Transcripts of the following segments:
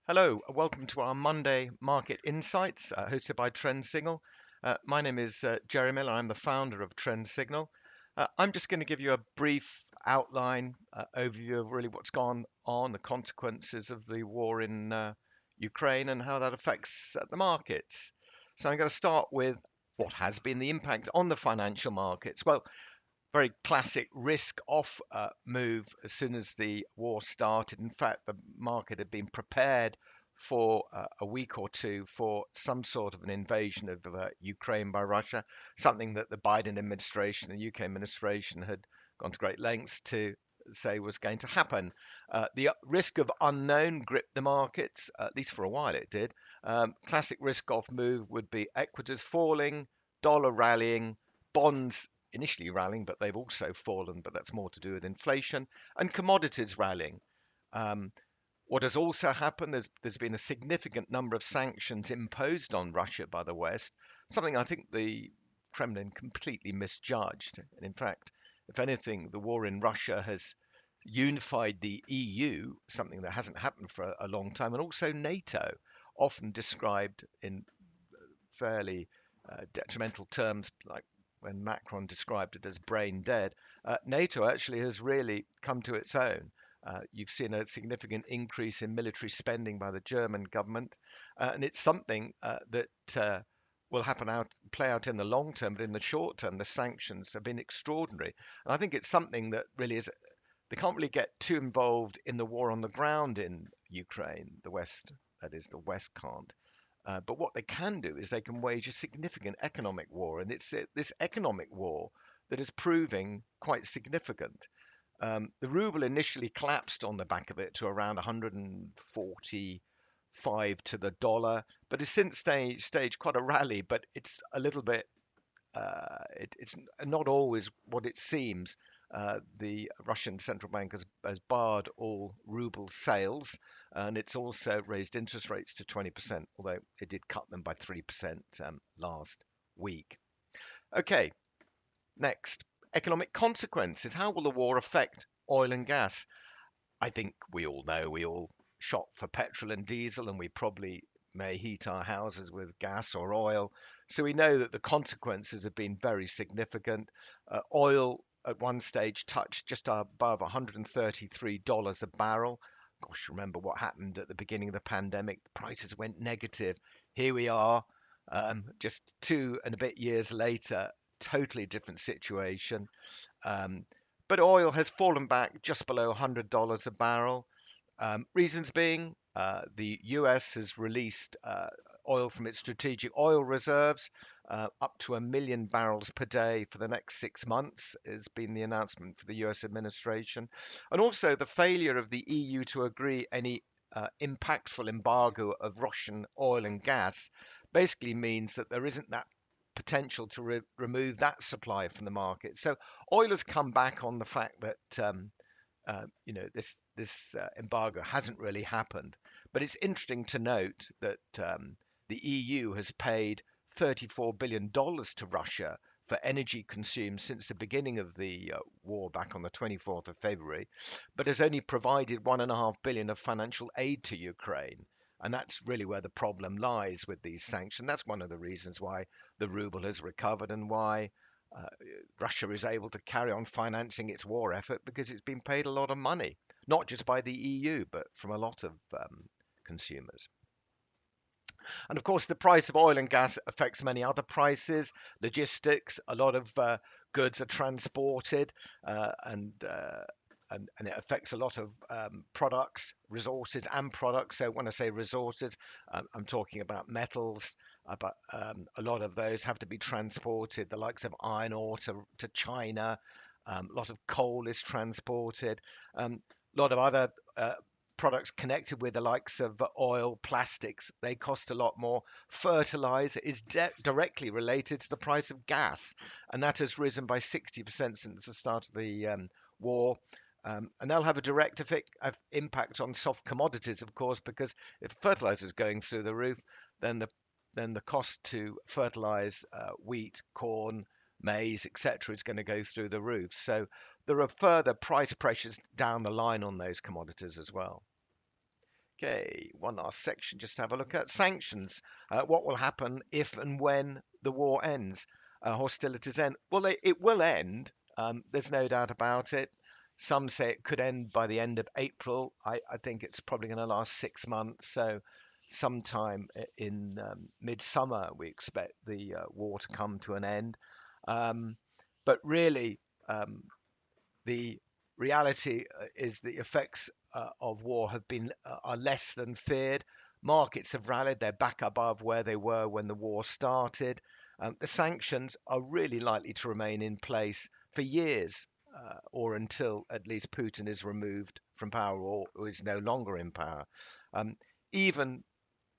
Hello, welcome to our Monday Market Insights, hosted by Trendsignal. My name is Jerry Miller. I'm the founder of Trendsignal. I'm just going to give you a brief outline, overview of really what's gone on, the consequences of the war in Ukraine, and how that affects the markets. So I'm going to start with what has been the impact on the financial markets. Well, very classic risk off move as soon as the war started. In fact, the market had been prepared for a week or two for some sort of an invasion of Ukraine by Russia, something that the Biden administration, the UK administration, had gone to great lengths to say was going to happen. The risk of unknown gripped the markets, at least for a while it did. Classic risk off move would be equities falling, dollar rallying, bonds initially rallying, but they've also fallen, but that's more to do with inflation, and commodities rallying. Um, what has also happened, there's been a significant number of sanctions imposed on Russia by the West, something I think the Kremlin completely misjudged. And in fact, if anything, the war in Russia has unified the EU, something that hasn't happened for a long time, and also NATO, often described in fairly detrimental terms, like when Macron described it as brain dead. NATO actually has really come to its own. You've seen a significant increase in military spending by the German government, and it's something that will play out in the long term, but in the short term, the sanctions have been extraordinary. And I think it's something that really is, they can't really get too involved in the war on the ground in Ukraine, the West, that is, the West can't. But what they can do is they can wage a significant economic war, and it's this economic war that is proving quite significant. The ruble initially collapsed on the back of it to around 145 to the dollar, but has since staged quite a rally. But it's a little bit it's not always what it seems. The Russian central bank has barred all ruble sales, and it's also raised interest rates to 20%, although it did cut them by 3% last week. Okay, next, economic consequences. How will the war affect oil and gas? I think we all know, we all shop for petrol and diesel, and we probably may heat our houses with gas or oil. So we know that the consequences have been very significant. Oil at one stage touched just above $133 a barrel. Gosh, remember what happened at the beginning of the pandemic? The prices went negative. Here we are, just 2 and a bit years later, totally different situation. Um, but oil has fallen back just below $100 a barrel. Reasons being, the US has released oil from its strategic oil reserves, up to 1 million barrels per day for the next 6 months, has been the announcement for the US administration. And also the failure of the EU to agree any impactful embargo of Russian oil and gas basically means that there isn't that potential to remove that supply from the market. So oil has come back on the fact that this embargo hasn't really happened. But it's interesting to note that the EU has paid $34 billion to Russia for energy consumed since the beginning of the war back on the 24th of February, but has only provided $1.5 billion of financial aid to Ukraine. And that's really where the problem lies with these sanctions. That's one of the reasons why the ruble has recovered and why uh, Russia is able to carry on financing its war effort because it's been paid a lot of money, not just by the EU, but from a lot of consumers. And of course, the price of oil and gas affects many other prices, logistics. A lot of goods are transported, and it affects a lot of products, resources, and products. So when I say resources, I'm talking about metals. But a lot of those have to be transported. The likes of iron ore to China. A lot of coal is transported. A lot of other products connected with the likes of oil, plastics, they cost a lot more. Fertilizer is directly related to the price of gas, and that has risen by 60% since the start of the war. And they'll have a direct impact on soft commodities, of course, because if fertilizer is going through the roof, then the cost to fertilize wheat, corn, maize, etc., is going to go through the roof. So there are further price pressures down the line on those commodities as well. Okay, one last section just to have a look at sanctions. What will happen if and when the war ends? Hostilities end? Well, it will end. There's no doubt about it. Some say it could end by the end of April. I think it's probably going to last 6 months. So, sometime in midsummer, we expect the war to come to an end. Um, but really, um, the reality is the effects of war have been are less than feared. Markets have rallied; they're back above where they were when the war started. The sanctions are really likely to remain in place for years, or until at least Putin is removed from power or is no longer in power. Um, even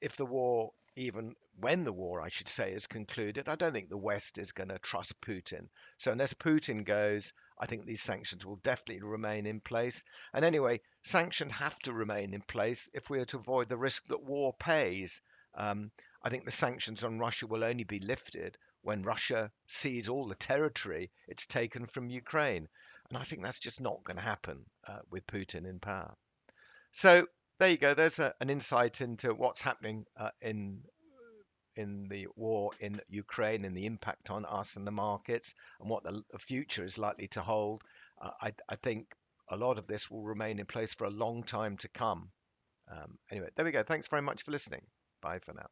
if the war, even when the war, I should say, is concluded, I don't think the West is going to trust Putin. So unless Putin goes, I think these sanctions will definitely remain in place. And anyway, sanctions have to remain in place if we are to avoid the risk that war pays. I think the sanctions on Russia will only be lifted when Russia sees all the territory it's taken from Ukraine. And I think that's just not going to happen with Putin in power. So there you go. There's an insight into what's happening in the war in Ukraine and the impact on us and the markets and what the future is likely to hold. I think a lot of this will remain in place for a long time to come. Anyway, there we go. Thanks very much for listening. Bye for now.